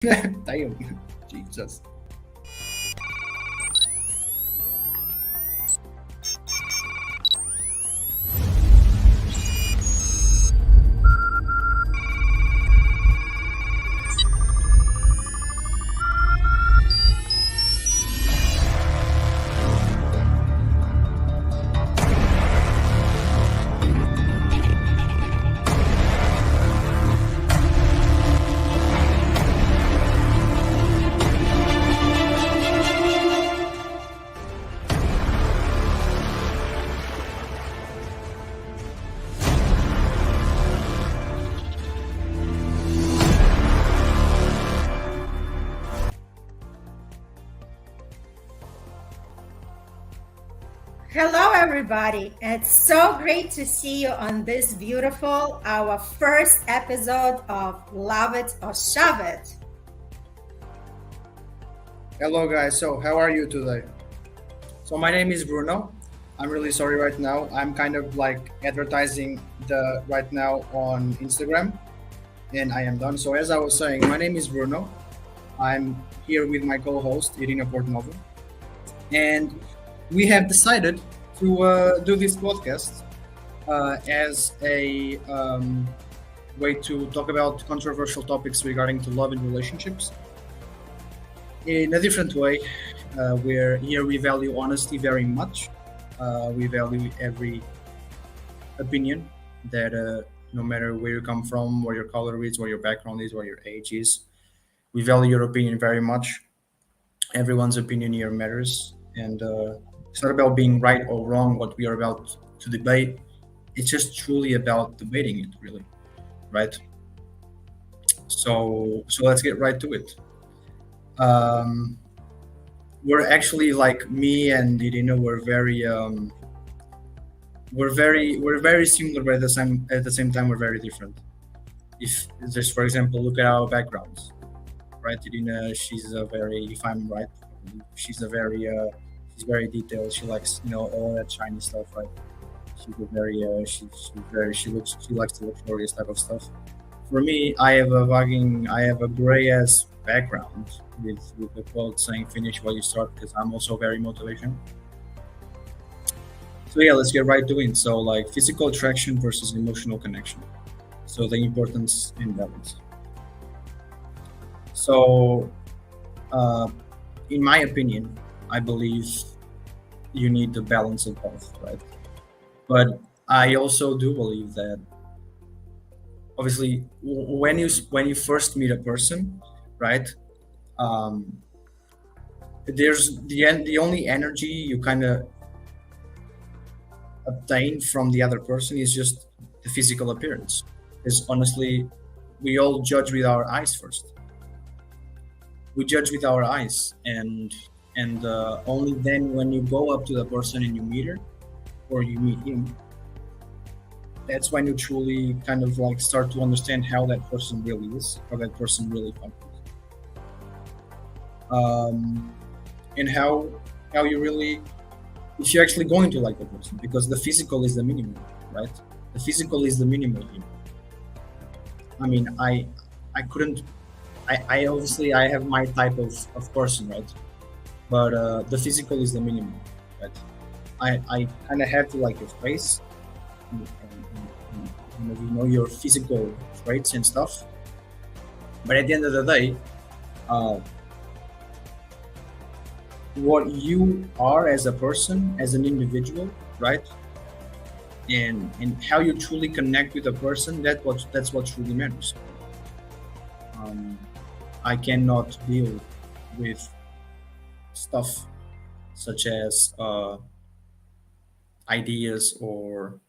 Damn, Jesus. Hello, everybody. It's so great to see you on this beautiful, our first episode of Love It or Shove It. Hello, guys. So, how are you today? So, my name is Bruno. I'm really sorry right now. I'm kind of like advertising the right now on Instagram, and I am done. So, as I was saying, my name is Bruno. I'm here with my co-host Irina Portnovo, and we have decided to do this podcast as a way to talk about controversial topics regarding to love and relationships in a different way. Where here we value honesty very much. We value every opinion that no matter where you come from, what your color is, what your background is, what your age is, we value your opinion very much. Everyone's opinion here matters, and it's not about being right or wrong. What we are about to debate, it's just truly about debating it, really, right? So let's get right to it. Um, we're actually like me and Irina. We're very similar, but at the same time we're very different. If just for example, look at our backgrounds, right? Irina, she's a very, if I'm right, she's a very she's very detailed. She likes all that shiny stuff, right? She's a very she likes the luxurious type of stuff. For me, I have a gray ass background with the quote saying "finish while you start" because I'm also very motivation. So yeah, let's get right to it. So like physical attraction versus emotional connection. So the importance in balance. So uh, in my opinion, I believe you need the balance of both, right? But I also do believe that obviously when you first meet a person, right? Um, there's the only energy you kind of obtain from the other person is just the physical appearance. Because honestly, we all judge with our eyes first. We judge with our eyes, and only then when you go up to the person and you meet her or you meet him, that's when you truly kind of like start to understand how that person really is, how that person really functions, um, and how you really, if you're actually going to like the person, because the physical is the minimum, right? The physical is the minimum here. I mean, I couldn't. I obviously I have my type of person, right? But the physical is the minimum, right? I kind of have to like your face, and your physical traits and stuff. But at the end of the day, uh, what you are as a person, as an individual, right? And how you truly connect with a person, that's what truly matters. Um, I cannot deal with stuff such as ideas or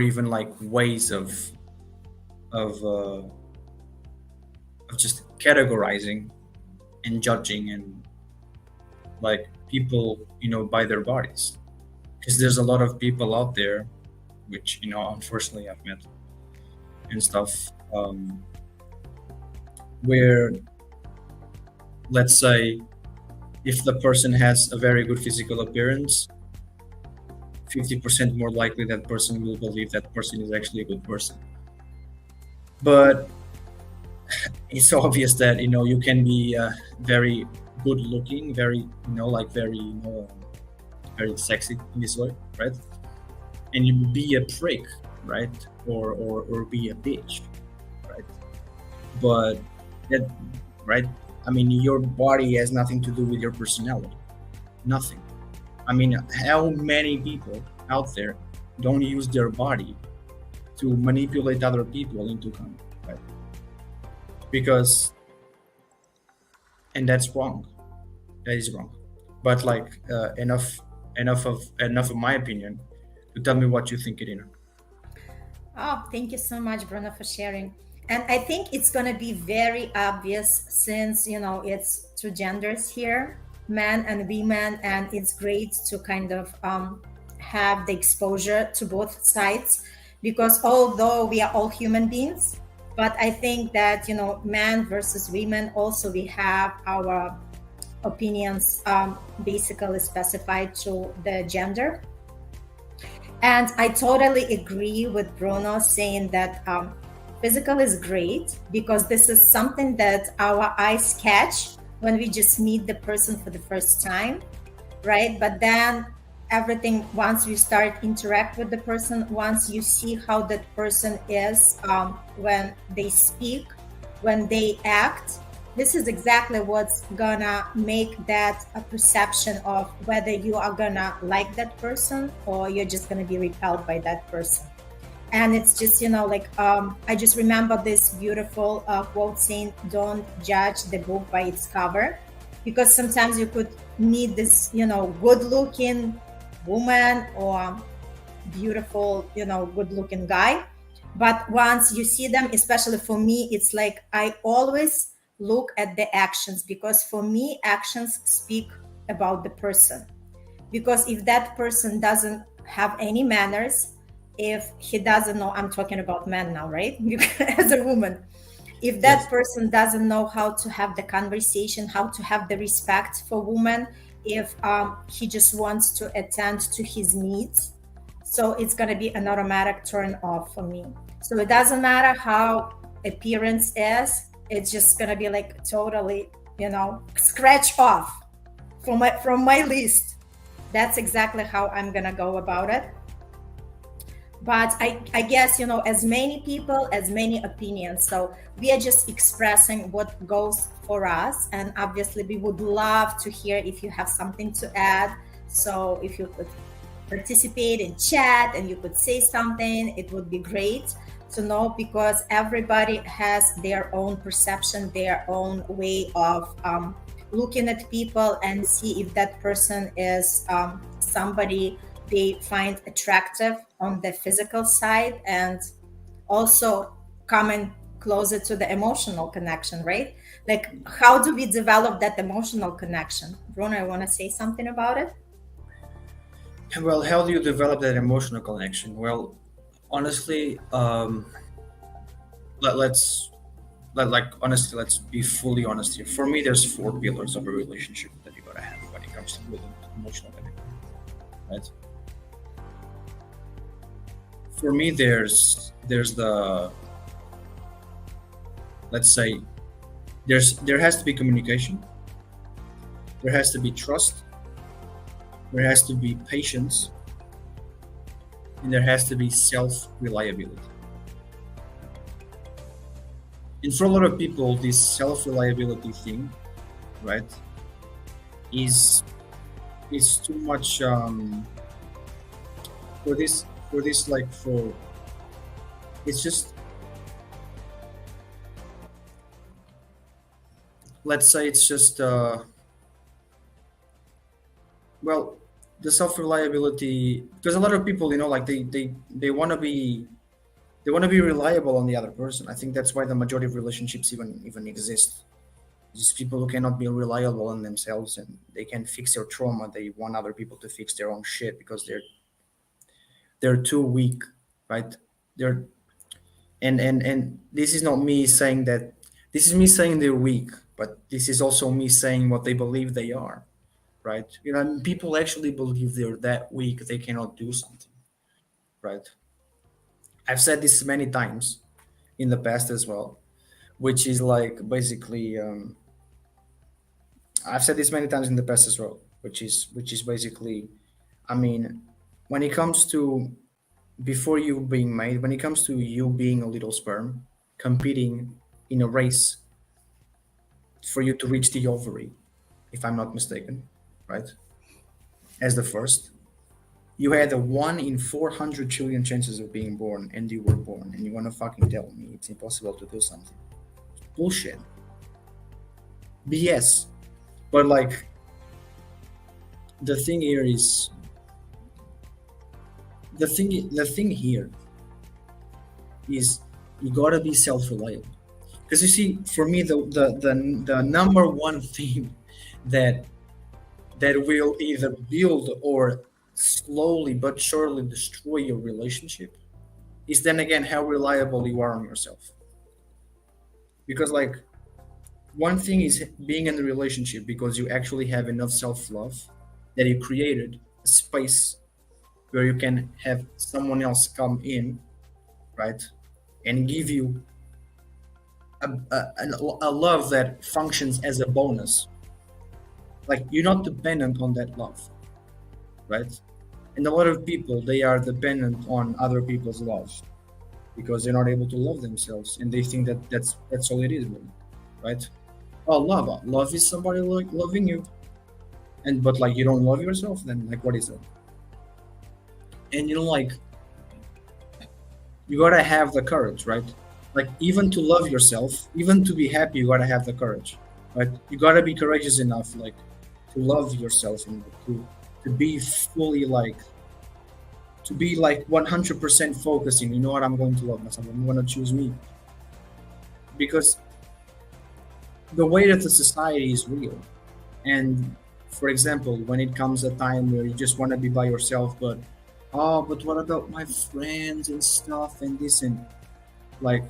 even like ways of of just categorizing and judging and like people by their bodies, because there's a lot of people out there which unfortunately I've met and stuff, where let's say if the person has a very good physical appearance, 50% more likely that person will believe that person is actually a good person. But it's obvious that you can be very good looking, very like very very sexy in this way, right? And you be a prick, right? Or be a bitch, right? But that, right? I mean, your body has nothing to do with your personality. Nothing. I mean, how many people out there don't use their body to manipulate other people into conduct, right? Because, and that's wrong. That is wrong. But like, enough of my opinion. To tell me what you think, Irina. Oh, thank you so much, Bruno, for sharing. And I think it's going to be very obvious since, it's two genders here, men and women, and it's great to kind of have the exposure to both sides because although we are all human beings, but I think that, men versus women, also we have our opinions basically specified to the gender. And I totally agree with Bruno saying that physical is great because this is something that our eyes catch when we just meet the person for the first time, right? But then everything, once you start interact with the person, once you see how that person is when they speak, when they act, this is exactly what's gonna make that a perception of whether you are gonna like that person or you're just gonna be repelled by that person. And it's just like I just remember this beautiful quote saying, don't judge the book by its cover, because sometimes you could meet this good looking woman or beautiful good looking guy, but once you see them, especially for me, it's like I always look at the actions, because for me actions speak about the person. Because if that person doesn't have any manners, if he doesn't know, I'm talking about men now, right? As a woman, if that Yes. person doesn't know how to have the conversation, how to have the respect for women, if he just wants to attend to his needs, so it's going to be an automatic turn off for me. So it doesn't matter how appearance is, it's just going to be like totally scratch off from my list. That's exactly how I'm going to go about it. But I guess as many people, as many opinions, so we are just expressing what goes for us, and obviously we would love to hear if you have something to add. So if you could participate in chat and you could say something, it would be great to know, because everybody has their own perception, their own way of looking at people and see if that person is somebody they find attractive on the physical side, and also coming closer to the emotional connection, right? Like, how do we develop that emotional connection? Bruno, I want to say something about it. Well, how do you develop that emotional connection? Well, honestly, let's like honestly, let's be fully honest here. For me, there's four pillars of a relationship that you gotta have when it comes to building emotional connection, right? For me, there's the, let's say, there has to be communication, there has to be trust, there has to be patience, and there has to be self reliability. And for a lot of people, this self reliability thing, right, is is too much for this like for it's just, let's say it's just well, the self reliability, because a lot of people like they want to be, they want to be reliable on the other person. I think that's why the majority of relationships even exist. These people who cannot be reliable on themselves and they can fix their trauma, they want other people to fix their own shit because they're too weak, right? They're and this is not me saying that, this is me saying they're weak, but this is also me saying what they believe they are, right? And people actually believe they're that weak they cannot do something, right? I've said this many times in the past as well. which is like basically I've said this many times in the past as well, which is basically, I mean, when it comes to before you being made, when it comes to you being a little sperm competing in a race for you to reach the ovary, if I'm not mistaken, right? As the first, you had a 1 in 400 trillion chances of being born, and you were born, and you want to fucking tell me it's impossible to do something? Bullshit. BS. But like, the thing here is the thing here is you gotta be self-reliant. Because you see, for me, the number one thing that will either build or slowly but surely destroy your relationship is then again how reliable you are on yourself. Because like, one thing is being in a relationship because you actually have enough self-love that you created a space where you can have someone else come in, right, and give you a love that functions as a bonus. Like, you're not dependent on that love, right? And a lot of people, they are dependent on other people's love because they're not able to love themselves, and they think that that's all it is, really, right? Oh, love is somebody like loving you, and but like you don't love yourself, then like what is it? And like, you gotta have the courage, right? Like, even to love yourself, even to be happy, you gotta have the courage, right? You gotta be courageous enough, like, to love yourself and to be fully like, to be like 100% focusing. You know what? I'm going to love myself. I'm gonna choose me because the way that the society is real. And for example, when it comes a time where you just want to be by yourself, but oh, but what about my friends and stuff and this and like,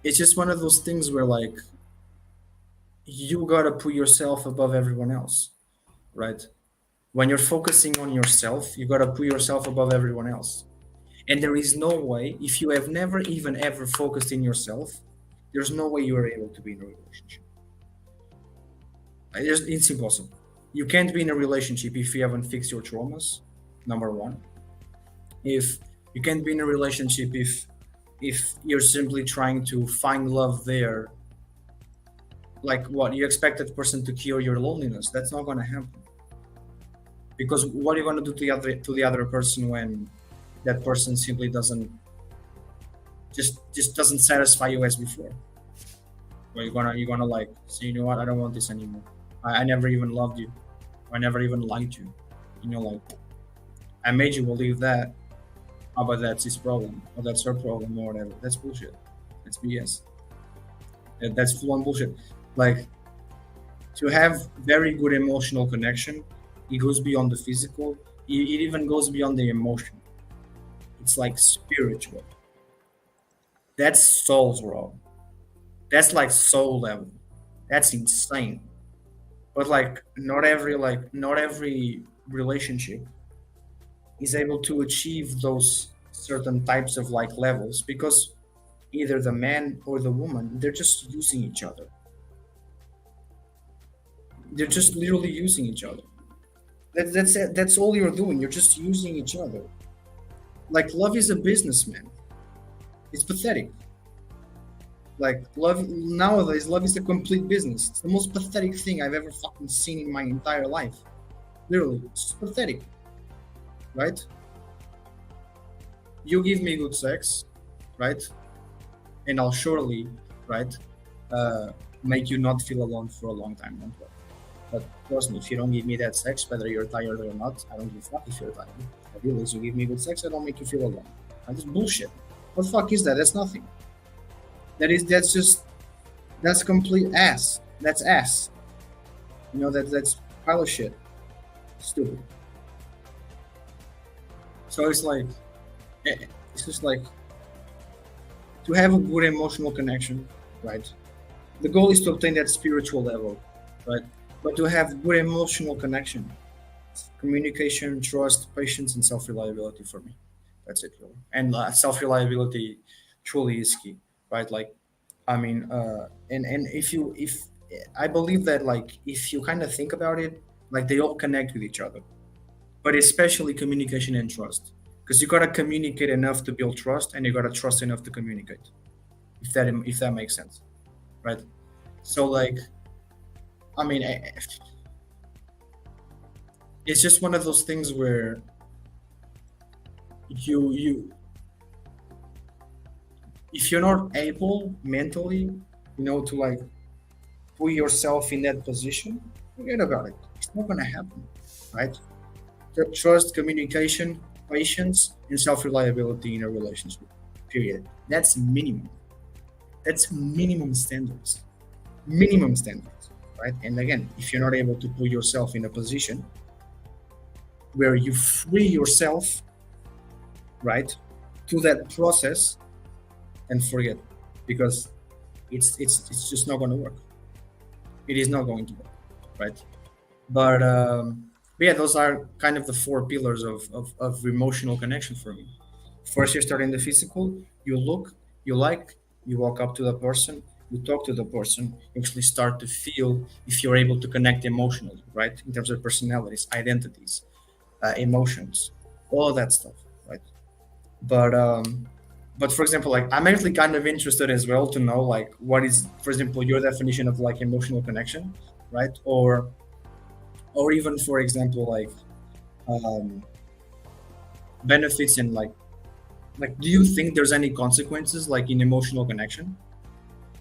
it's just one of those things where like you gotta put yourself above everyone else, right? When you're focusing on yourself, you gotta put yourself above everyone else. And there is no way, if you have never even ever focused in yourself, there's no way you are able to be in a relationship. It's impossible. You can't be in a relationship if you haven't fixed your traumas, number one. If you can't be in a relationship if you're simply trying to find love there, like what you expect that person to cure your loneliness, that's not going to happen. Because what are you going to do to the other person when that person simply doesn't just doesn't satisfy you as before? Well, you're gonna like say, you know what, I don't want this anymore. I never even loved you. I never even liked you. Like, I made you believe that. Oh, but that's his problem, or that's her problem, or whatever. That's bullshit. That's BS. That's full on bullshit. Like, to have very good emotional connection, it goes beyond the physical. It even goes beyond the emotion. It's like spiritual. That's soul, bro. That's like soul level. That's insane. But like, not every relationship is able to achieve those certain types of like levels because either the man or the woman, they're just using each other. They're just literally using each other. That's it. That's all you're doing. You're just using each other. Like, love is a businessman. It's pathetic. Like, love nowadays, love is a complete business. It's the most pathetic thing I've ever fucking seen in my entire life. Literally, it's just pathetic, right? You give me good sex, right? And I'll surely, right, make you not feel alone for a long time. Don't worry. But trust me, if you don't give me that sex, whether you're tired or not, I don't give a fuck if you're tired. I realize you give me good sex, I don't make you feel alone. That's bullshit. What the fuck is that? That's nothing. That's complete ass. That's ass. That's pile of shit. Stupid. So it's just like to have a good emotional connection, right? The goal is to obtain that spiritual level, right? But to have good emotional connection, communication, trust, patience, and self-reliability for me. That's it, really. And self-reliability truly is key, right? Like, I mean, and if I believe that, like, if you kind of think about it, like they all connect with each other, but especially communication and trust, because you gotta communicate enough to build trust, and you gotta trust enough to communicate. If that makes sense, right? So like, I mean, it's just one of those things where you if you're not able mentally, to like put yourself in that position, forget about it. It's not gonna happen, right? Trust, communication, patience, and self-reliability in a relationship. Period. That's minimum. That's minimum standards. Minimum standards, right? And again, if you're not able to put yourself in a position where you free yourself, right, to that process, and forget, because it's just not going to work. It is not going to work, right? But yeah, those are kind of the four pillars of emotional connection for me. First, you start in the physical. You look, you like, you walk up to the person, you talk to the person, you actually start to feel if you're able to connect emotionally, right? In terms of personalities, identities, emotions, all of that stuff, right? But for example, like I'm actually kind of interested as well to know like what is, for example, your definition of like emotional connection, right? Or even for example like um, benefits and like do you think there's any consequences like in emotional connection,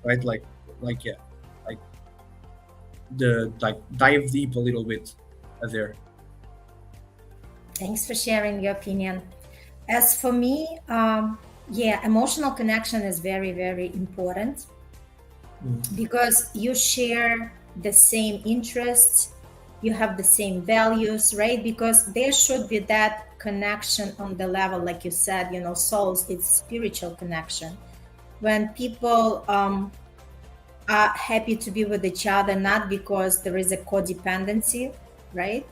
right? Like yeah, like the like dive deep a little bit there. Thanks for sharing your opinion. As for me, yeah, emotional connection is very, very important because you share the same interests, you have the same values, right? Because there should be that connection on the level, like you said, souls, it's spiritual connection. When people are happy to be with each other, not because there is a codependency, right?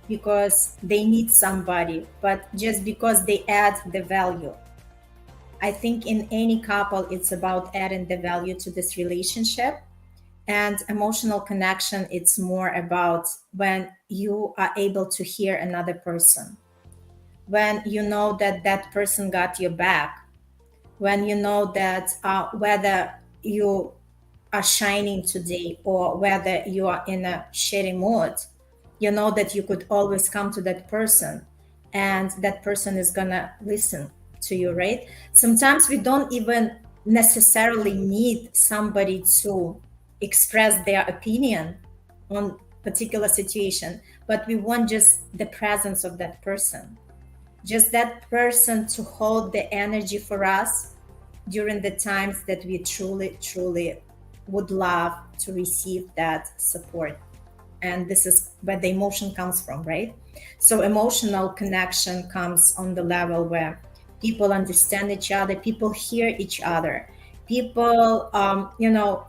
Because they need somebody, but just because they add the value. I think in any couple, it's about adding the value to this relationship. And emotional connection, it's more about when you are able to hear another person, when you know that that person got your back, when you know that whether you are shining today or whether you are in a shitty mood, you know that you could always come to that person and that person is gonna listen to you, right? Sometimes we don't even necessarily need somebody to express their opinion on particular situation, but we want just the presence of that person, just that person to hold the energy for us during the times that we truly, truly would love to receive that support. And this is where the emotion comes from, right? So, emotional connection comes on the level where people understand each other, people hear each other, people,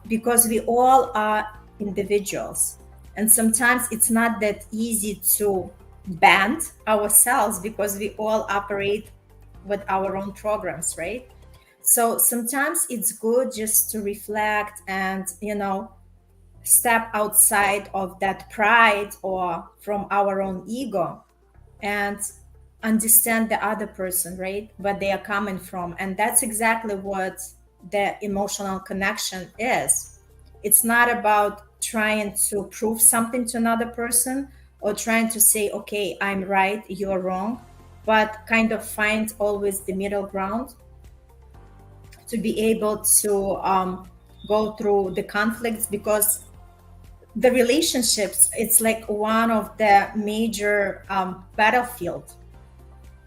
because we all are individuals. And sometimes it's not that easy to band ourselves because we all operate with our own programs, right? So sometimes it's good just to reflect and, step outside of that pride or from our own ego and understand the other person, right? Where they are coming from. And that's exactly what the emotional connection is. It's not about trying to prove something to another person or trying to say, okay, I'm right, you're wrong, but kind of find always the middle ground to be able to go through the conflicts, because the relationships, it's like one of the major battlefield.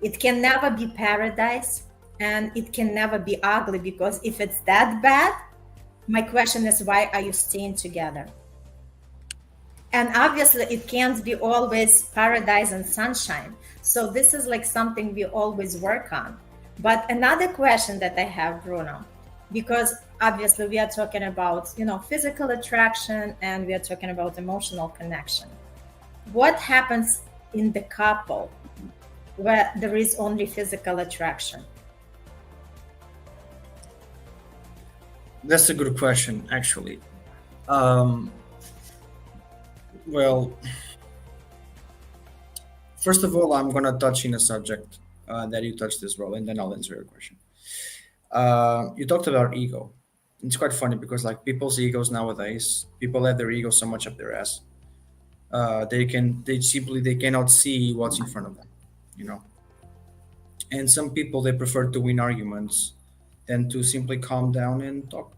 It can never be paradise and it can never be ugly, because if it's that bad, my question is, why are you staying together? And obviously it can't be always paradise and sunshine, so this is like something we always work on. But another question that I have, Bruno, because obviously we are talking about physical attraction and we are talking about emotional connection, what happens in the couple where there is only physical attraction? That's a good question, actually. Um, well, first of all, I'm gonna touch in a subject that you touched as well, and then I'll answer your question. You talked about ego. It's quite funny because like people's egos nowadays, people have their ego so much up their ass. They cannot see what's in front of them, you know. And some people they prefer to win arguments than to simply calm down and talk,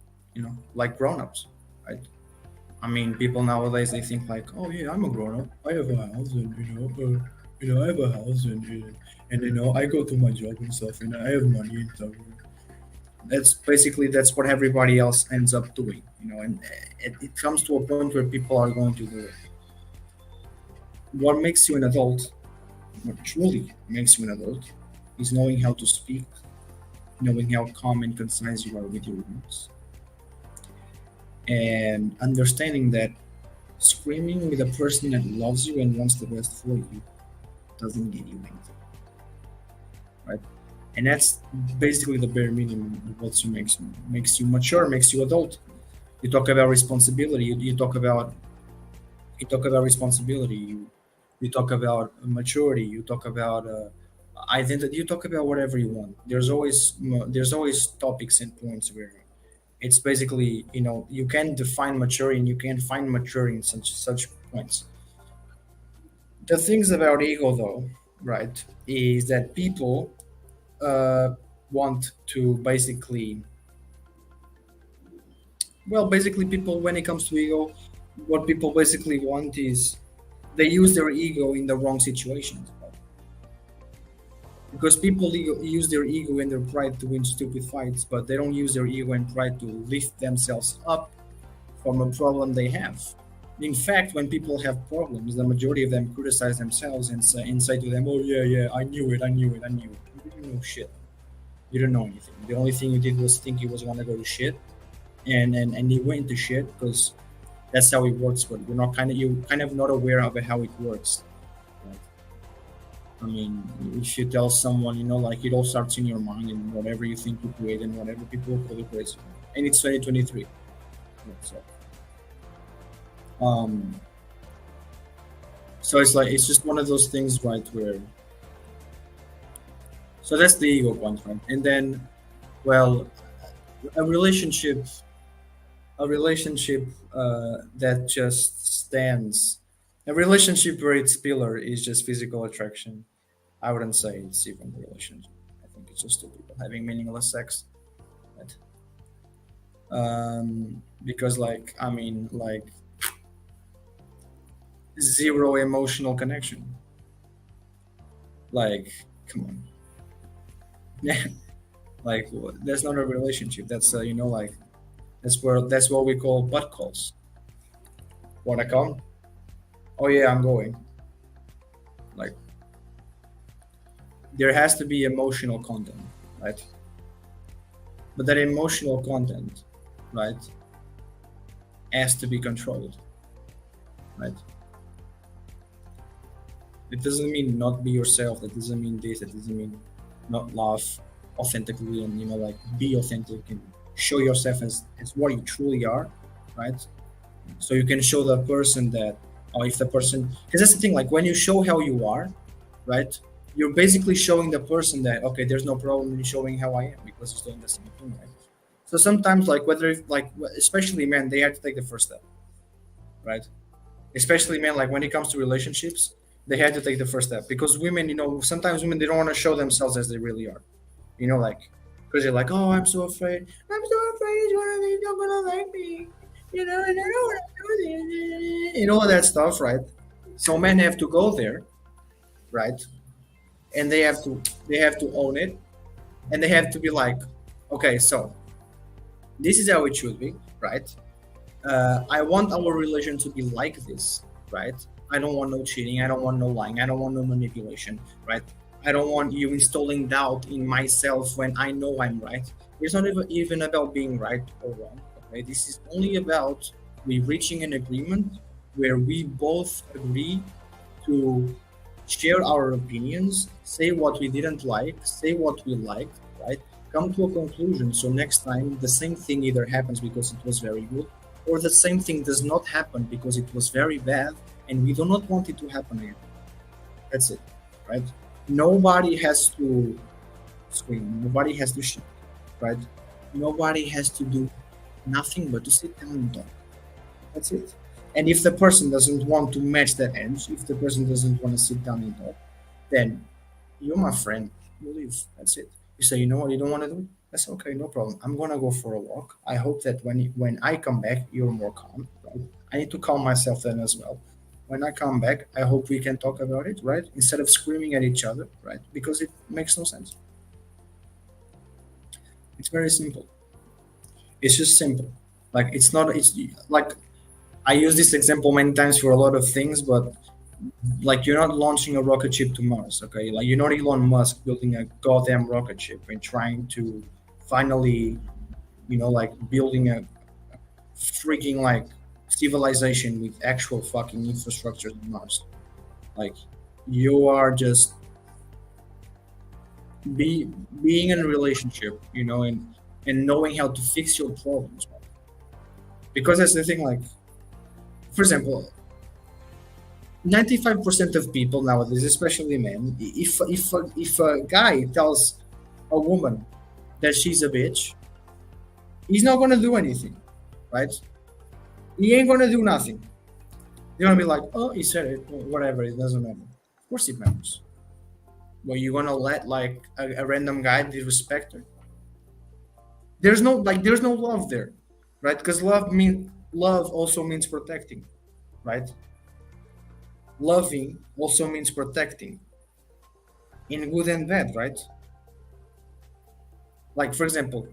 like grown-ups, right? I mean, people nowadays they think like, oh yeah, I'm a grown-up. I have a house, and I have a house, and I go to my job and stuff, and I have money and stuff. That's what everybody else ends up doing, and it comes to a point where people are going to do it. What makes you an adult, what truly makes you an adult, is knowing how to speak, knowing how calm and concise you are with your words, and understanding that screaming with a person that loves you and wants the best for you doesn't get you anything, right? And that's basically the bare minimum of what makes you mature, makes you adult. You talk about responsibility. You talk about responsibility. You talk about maturity. You talk about identity. You talk about whatever you want. There's always topics and points where it's basically you can define maturity and you can find maturity in such points. The things about ego, though, right, is that people uh, want to basically people when it comes to ego, what people basically want is they use their ego in the wrong situations, right? Because use their ego and their pride to win stupid fights, but they don't use their ego and pride to lift themselves up from a problem they have. In fact, when people have problems, the majority of them criticize themselves and say to them, "Oh yeah, yeah, I knew it, I knew it, I knew it." You didn't know shit. You don't know anything. The only thing you did was think you was gonna go to shit, and you went to shit because that's how it works. But you're kind of not aware of how it works. Right? I mean, if you tell someone, like it all starts in your mind, and whatever you think you create, and whatever people call it crazy, and it's 2023. So, um, so it's like it's just one of those things, right? Where so that's the ego point, right? And then, well, a relationship, a relationship that just stands, a relationship where its pillar is just physical attraction. I wouldn't say it's even a relationship. I think it's just two people having meaningless sex. Right? Because, like, I mean, like zero emotional connection. Like, come on, yeah. Like, that's not a relationship. That's like that's what we call butt calls. Wanna come? Oh yeah, I'm going. Like, there has to be emotional content, right? But that emotional content, right, has to be controlled, right? It doesn't mean not be yourself. That doesn't mean this. That doesn't mean not laugh authentically and like be authentic and show yourself as what you truly are, right? So you can show the person that, or if the person, because that's the thing. Like when you show how you are, right? You're basically showing the person that okay, there's no problem in showing how I am because he's doing the same thing, right? So sometimes, like whether if, like especially men, they have to take the first step, right? Especially men, like when it comes to relationships, they have to take the first step because women, sometimes women they don't want to show themselves as they really are, like because they're like, oh, I'm so afraid, he's not gonna like me, and I don't want to do this, all that stuff, right? So men have to go there, right? And they have to own it, and they have to be like, okay, so this is how it should be, right? I want our relation to be like this, right? I don't want no cheating. I don't want no lying. I don't want no manipulation, right? I don't want you installing doubt in myself when I know I'm right. It's not even about being right or wrong. Okay, this is only about we reaching an agreement where we both agree to share our opinions, say what we didn't like, say what we liked, right? come to a conclusion. So next time, the same thing either happens because it was very good, or the same thing does not happen because it was very bad, and we do not want it to happen again. That's it, right? Nobody has to scream. Nobody has to shout, right? Nobody has to do nothing but to sit down and talk. That's it. And if the person doesn't want to match that edge, if the person doesn't want to sit down and talk, then you're my friend. You leave. That's it. You say, you know what, you don't want to do? That's okay, no problem. I'm gonna go for a walk. I hope that when I come back, you're more calm. Right? I need to calm myself then as well. When I come back, I hope we can talk about it, right? Instead of screaming at each other, right? Because it makes no sense. It's very simple. It's just simple. Like it's not. It's like I use this example many times for a lot of things, but like you're not launching a rocket ship to Mars, okay? Like you're not Elon Musk building a goddamn rocket ship and trying to finally, like building a freaking like civilization with actual fucking infrastructure on Mars. Like you are just be being in a relationship, and knowing how to fix your problems. Because that's the thing, like for example, 95% of people nowadays, especially men, if a guy tells a woman that she's a bitch, he's not gonna do anything, right? He ain't gonna do nothing. You're gonna be like, oh, he said it, whatever, it doesn't matter. Of course it matters. Well, you're gonna let like a random guy disrespect her? There's no love there, right? Because love also means protecting, right? Loving also means protecting in good and bad, right? Like for example,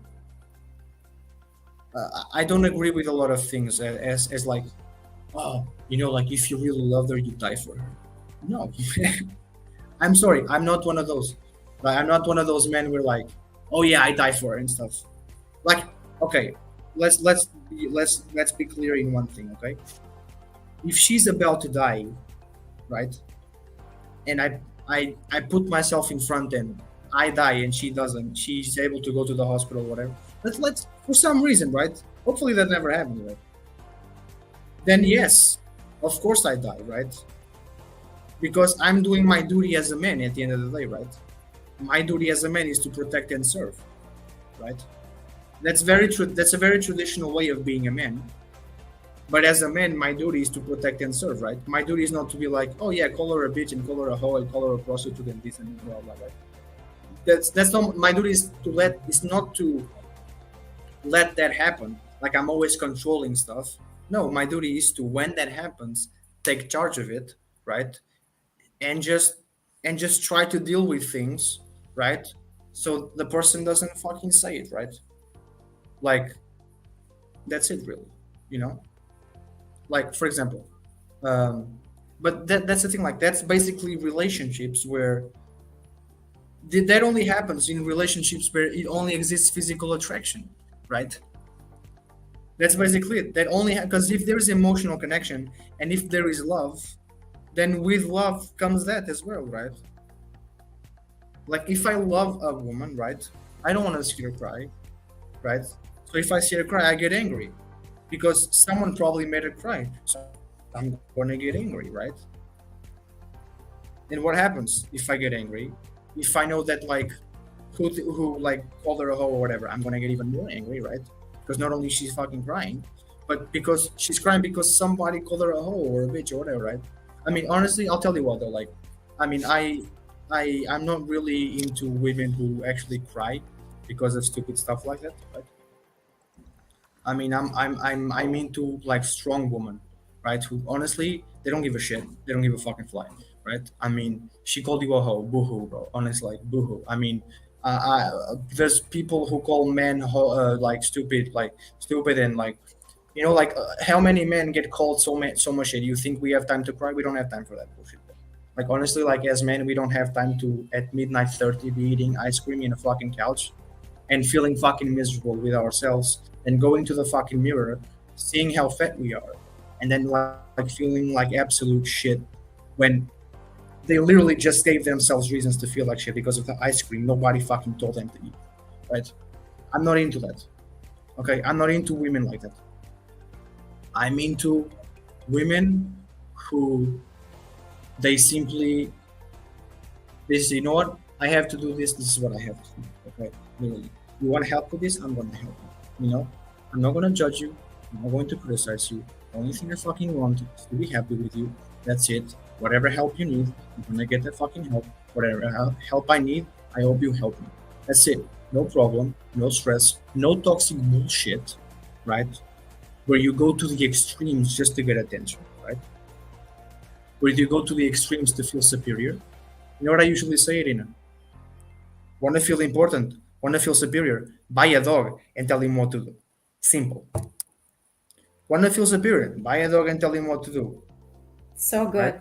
I don't agree with a lot of things as like, oh, like if you really love her, you die for her. No, I'm sorry, I'm not one of those. Like, I'm not one of those men where like, oh yeah, I die for her and stuff. Like, okay, let's be clear in one thing, okay? If she's about to die, right, and I put myself in front and I die and she doesn't, she's able to go to the hospital, whatever. Let's for some reason, right? Hopefully that never happens, right? Then yes, of course I die, right? Because I'm doing my duty as a man at the end of the day, right? My duty as a man is to protect and serve, right? That's very true. That's a very traditional way of being a man. But as a man, my duty is to protect and serve, right? My duty is not to be like, oh yeah, call her a bitch and call her a hoe and call her a prostitute and this and blah blah blah. That's not my duty. Is not to let that happen. Like I'm always controlling stuff. No, my duty is to when that happens, take charge of it, right? And just try to deal with things, right? So the person doesn't fucking say it, right? Like that's it, really. You know, like for example, um, but that's the thing. Like that's basically relationships where that only happens in relationships where it only exists physical attraction, right? That's basically it. That only because if there is emotional connection and if there is love, then with love comes that as well, right? Like if I love a woman, right, I don't want to see her cry, right? So if I see her cry, I get angry because someone probably made her cry. So I'm gonna get angry, right? And what happens if I get angry? If I know that like who like called her a hoe or whatever, I'm gonna get even more angry, right? Because not only she's fucking crying, but because she's crying because somebody called her a hoe or a bitch or whatever, right? I mean, honestly, I'll tell you what though. Like, I mean, I'm not really into women who actually cry because of stupid stuff like that, right? I mean, I'm into like strong women, right? Who honestly they don't give a shit. They don't give a fucking fly, right? I mean, she called you a hoe, boohoo, bro. Honestly, like boohoo. I mean, there's people who call men like stupid and like, like how many men get called so much shit. You think we have time to cry? We don't have time for that bullshit. Like honestly, like as men, we don't have time to at midnight 30 be eating ice cream in a fucking couch and feeling fucking miserable with ourselves and going to the fucking mirror, seeing how fat we are, and then like feeling like absolute shit when they literally just gave themselves reasons to feel like shit because of the ice cream nobody fucking told them to eat. right? I'm not into that. Okay, I'm not into women like that. I'm into women who they simply this, you know what, I have to do this. This is what I have to do. Okay, literally. You want help with this? I'm gonna help you. You know, I'm not gonna judge you. I'm not going to criticize you. The only thing I fucking want is to be happy with you. That's it. Whatever help you need, I'm gonna get that fucking help. Whatever help I need, I hope you help me. That's it. No problem. No stress. No toxic bullshit. Right? Where you go to the extremes just to get attention. Right? Where you go to the extremes to feel superior. You know what I usually say, Irina? Want to feel important? Want to feel superior? Buy a dog and tell him what to do. Simple. Want to feel superior? Buy a dog and tell him what to do. So Right? good.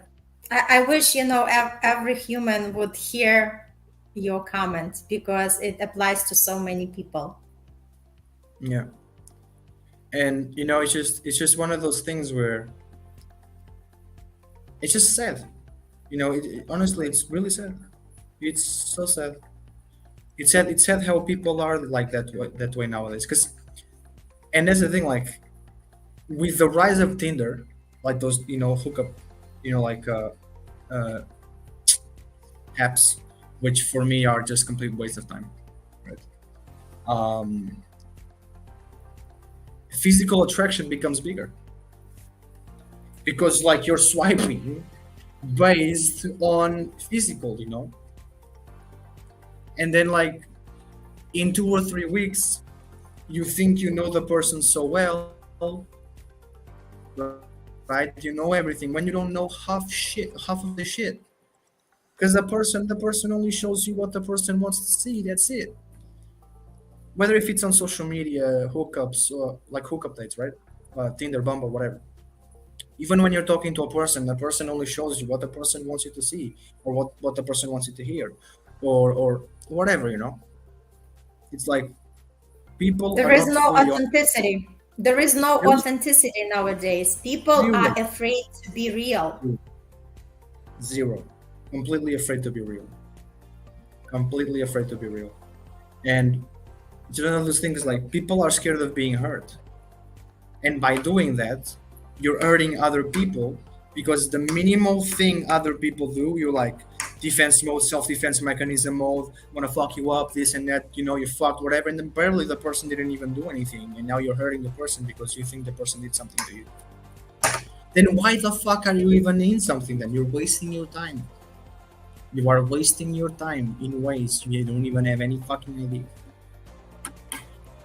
I wish, every human would hear your comment because it applies to so many people. Yeah. And it's just one of those things where it's just sad. Honestly, it's really sad. It's so sad. It's sad how people are like that way nowadays. And that's the thing, like with the rise of Tinder, like those hookup, like uh, apps, which for me are just complete waste of time. Right? Um, Physical attraction becomes bigger because like you're swiping based on physical, and then like in 2 or 3 weeks you think you know the person so well, right? You know everything when you don't know half of the shit. Because the person only shows you what the person wants to see. That's it. Whether if it's on social media, hookups, or like hookup dates, right? Tinder, Bumble, whatever. Even when you're talking to a person, the person only shows you what the person wants you to see, or what the person wants you to hear, or whatever. It's like people There are is not no fully on. authenticity. There is no There is authenticity nowadays. People are zero, afraid to be real. zero, completely afraid to be real, completely afraid to be real, and it's one of those things like people are scared of being hurt, and by doing that you're hurting other people because the minimal thing other people do, you're like defense mode, self-defense mechanism mode, want to fuck you up, this and that, you fucked whatever, and then barely the person didn't even do anything, and now you're hurting the person because you think the person did something to you. Then why the fuck are you even in something? Then you're wasting your time. You are wasting your time in ways you don't even have any fucking idea.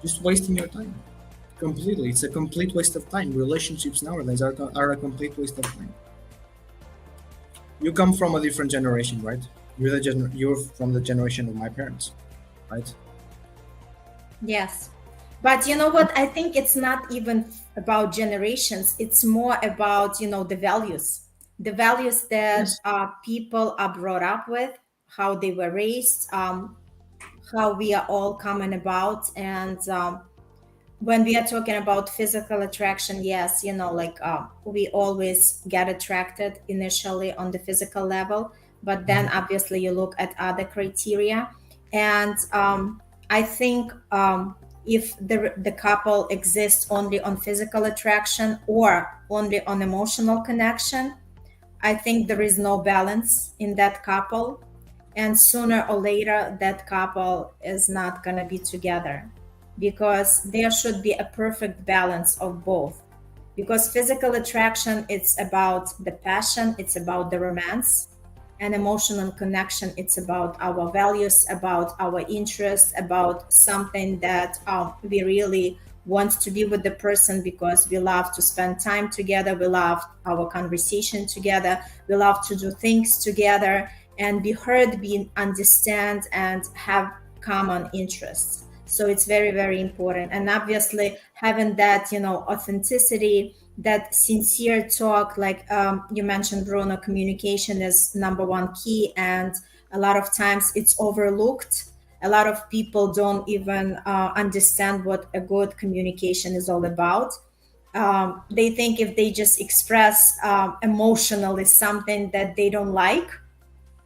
Just wasting your time completely. It's a complete waste of time. Relationships nowadays are a complete waste of time. You come from a different generation, right? You're from the generation of my parents, right? Yes. But you know what? I think it's not even about generations. It's more about, the values that Yes. people are brought up with, how they were raised, how we are all coming about. And when we are talking about physical attraction, yes, we always get attracted initially on the physical level, but then obviously you look at other criteria. And I think if the couple exists only on physical attraction or only on emotional connection, I think there is no balance in that couple. And sooner or later, that couple is not going to be together because there should be a perfect balance of both. Because physical attraction, it's about the passion, it's about the romance, and emotional connection, it's about our values, about our interests, about something that we really want to be with the person because we love to spend time together, we love our conversation together, we love to do things together and be heard, be understand, and have common interests. So it's very, very important. And obviously having that, authenticity, that sincere talk, like you mentioned, Bruno, communication is number one key. And a lot of times it's overlooked. A lot of people don't even understand what a good communication is all about. They think if they just express emotionally something that they don't like,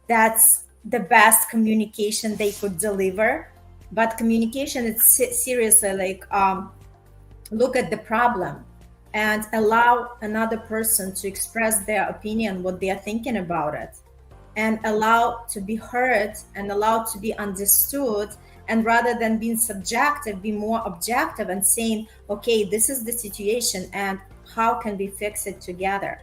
that's the best communication they could deliver. But communication, it's seriously like, look at the problem and allow another person to express their opinion, what they are thinking about it, and allow to be heard and allow to be understood. And rather than being subjective, be more objective and saying, okay, this is the situation and how can we fix it together?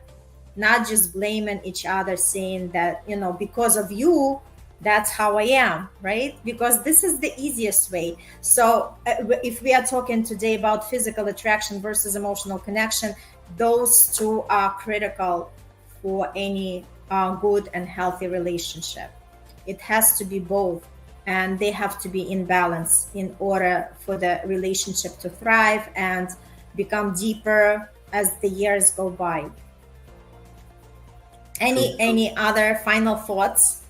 Not just blaming each other, saying that, because of you, that's how I am, right? Because this is the easiest way. So, if we are talking today about physical attraction versus emotional connection, those two are critical for any good and healthy relationship. It has to be both, and they have to be in balance in order for the relationship to thrive and become deeper as the years go by. True. Any other final thoughts?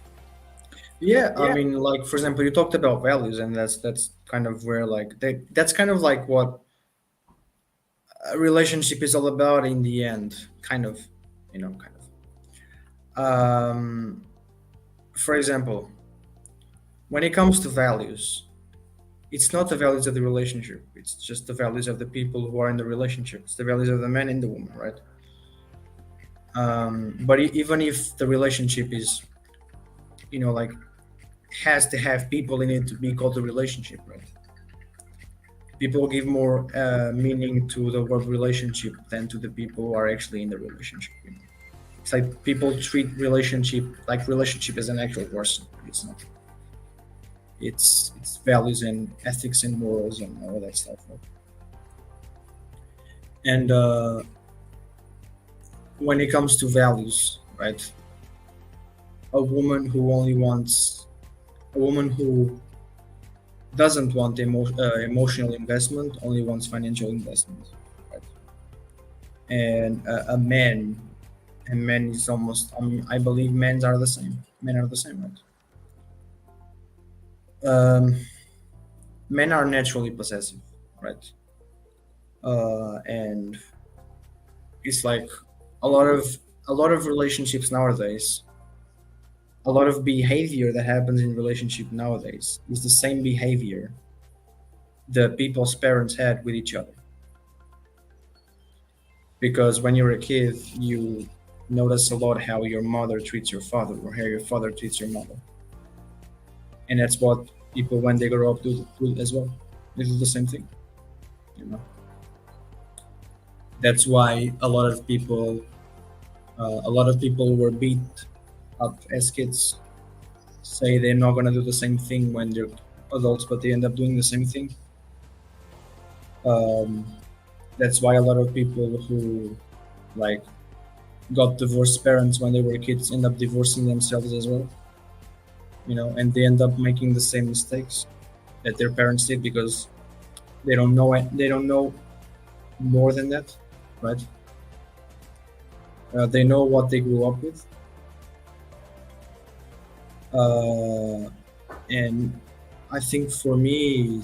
Yeah, I mean, like for example, you talked about values, and that's kind of where like that's kind of like what a relationship is all about in the end, kind of, kind of. For example, when it comes to values, it's not the values of the relationship; it's just the values of the people who are in the relationship. It's the values of the man and the woman, right? But even if the relationship is, like has to have people in it to be called a relationship, right? People give more meaning to the word relationship than to the people who are actually in the relationship. It's like people treat relationship as an actual person. It's not. It's values and ethics and morals and all that stuff. Right? And when it comes to values, right? A woman who only wants a woman who doesn't want emotional investment, only wants financial investment. Right? And a man is almost. I mean, I believe men are the same. Men are the same, right? Men are naturally possessive, right? And it's like a lot of a lot of relationships nowadays. A lot of behavior that happens in relationship nowadays is the same behavior the people's parents had with each other. Because when you're a kid, you notice a lot how your mother treats your father or how your father treats your mother, and that's what people when they grow up do as well. They do the same thing, you know. That's why a lot of people were beat up as kids say they're not gonna do the same thing when they're adults, but they end up doing the same thing. Um, that's why a lot of people who like got divorced parents when they were kids end up divorcing themselves as well, and they end up making the same mistakes that their parents did because they don't know it. They don't know more than that, right? They know what they grew up with, uh, and I think for me,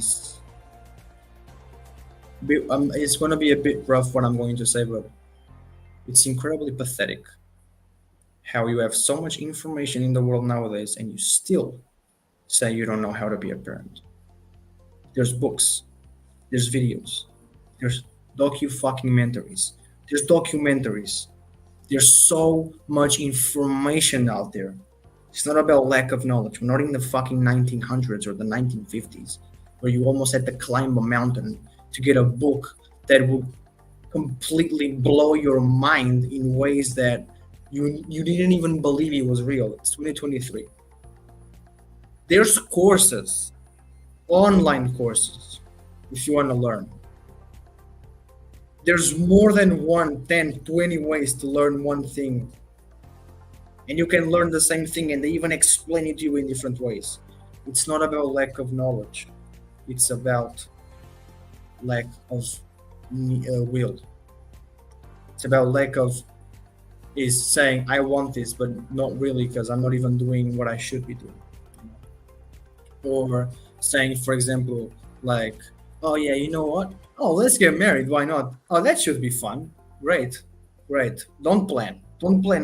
it's going to be a bit rough what I'm going to say, but it's incredibly pathetic how you have so much information in the world nowadays and you still say you don't know how to be a parent. There's books, there's videos, there's there's documentaries. There's so much information out there. It's not about lack of knowledge. We're not in the fucking 1900s or the 1950s where you almost had to climb a mountain to get a book that would completely blow your mind in ways that you didn't even believe it was real. It's 2023. There's courses, online courses, if you want to learn. There's more than 20 ways to learn one thing. And you can learn the same thing and they even explain it to you in different ways. It's not about lack of knowledge. It's about lack of will. It's about lack of is saying I want this, but not really because I'm not even doing what I should be doing. Or saying, for example, like, oh yeah, you know what? Oh, let's get married. Why not? Oh, that should be fun. Great, great. Don't plan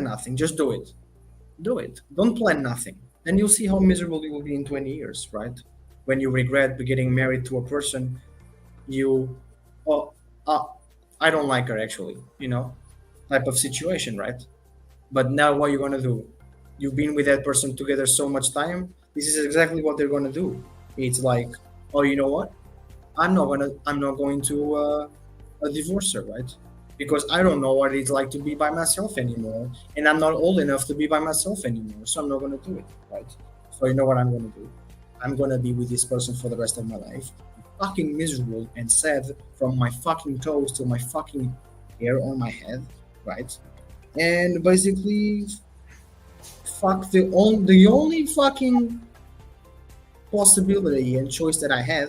nothing. Just do it. Do it. Don't plan nothing. Then you'll see how miserable you will be in 20 years, right? when you regret getting married to a person, you, oh, uh, I don't like her actually, type of situation, right? But now what you gonna do? You've been with that person together so much time. This is exactly what they're gonna do. It's like, oh, you know what? I'm not going to divorce her, right? Because I don't know what it's like to be by myself anymore, and I'm not old enough to be by myself anymore, so I'm not gonna do it, right? So you know what I'm gonna do? I'm gonna be with this person for the rest of my life, fucking miserable and sad from my fucking toes to my fucking hair on my head, right? And basically, fuck the only fucking possibility and choice that I had,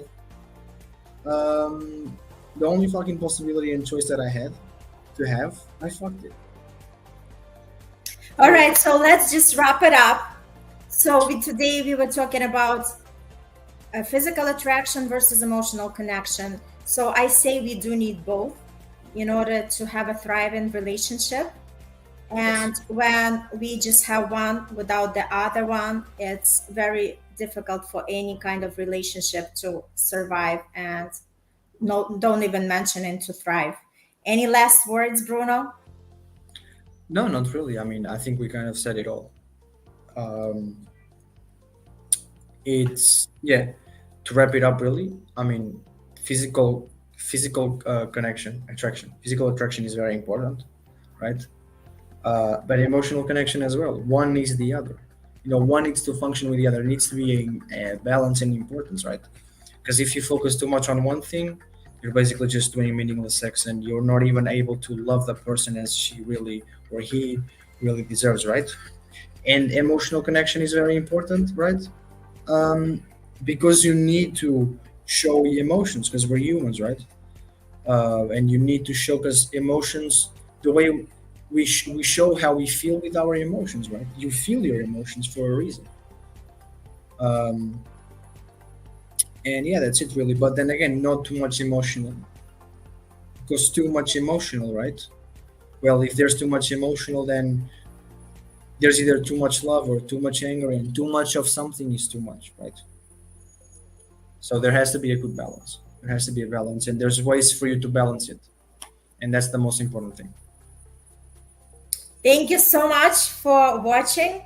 um, the only fucking possibility and choice that I had to have, I fucked it. All right, so let's just wrap it up. So today we were talking about physical attraction versus emotional connection. So I say we do need both in order to have a thriving relationship. And Yes. when we just have one without the other one, it's very difficult for any kind of relationship to survive, and no, don't even mention it to thrive. Any last words, Bruno? No, not really. I mean, I think we kind of said it all. Um, it's yeah. To wrap it up, really, I mean, physical physical attraction is very important, right? But emotional connection as well. One needs the other. One needs to function with the other. It needs to be a balance and importance, right? Because if you focus too much on one thing, you're basically just doing meaningless sex, and you're not even able to love the person as she really or he really deserves, right? And emotional connection is very important, right? Um, because you need to show emotions because we're humans, right? And you need to show because emotions, the way we show how we feel with our emotions, right? You feel your emotions for a reason. Um, and yeah, that's it really. But then again, not too much emotional, because too much emotional, right? Well, if there's too much emotional, then there's either too much love or too much anger, and too much of something is too much, right? So there has to be a good balance. There has to be a balance, and there's ways for you to balance it, and that's the most important thing. Thank you so much for watching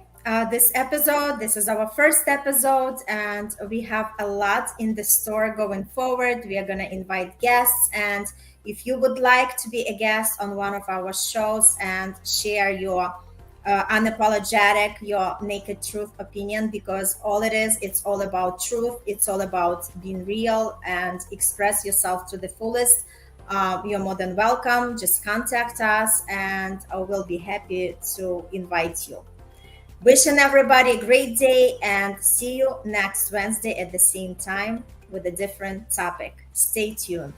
this episode. This is our first episode, and we have a lot in the store going forward. We are going to invite guests. And if you would like to be a guest on one of our shows and share your unapologetic, your naked truth opinion, because all it is, it's all about truth. It's all about being real and express yourself to the fullest. You're more than welcome. Just contact us, and we'll be happy to invite you. Wishing everybody a great day, and see you next Wednesday at the same time with a different topic. Stay tuned.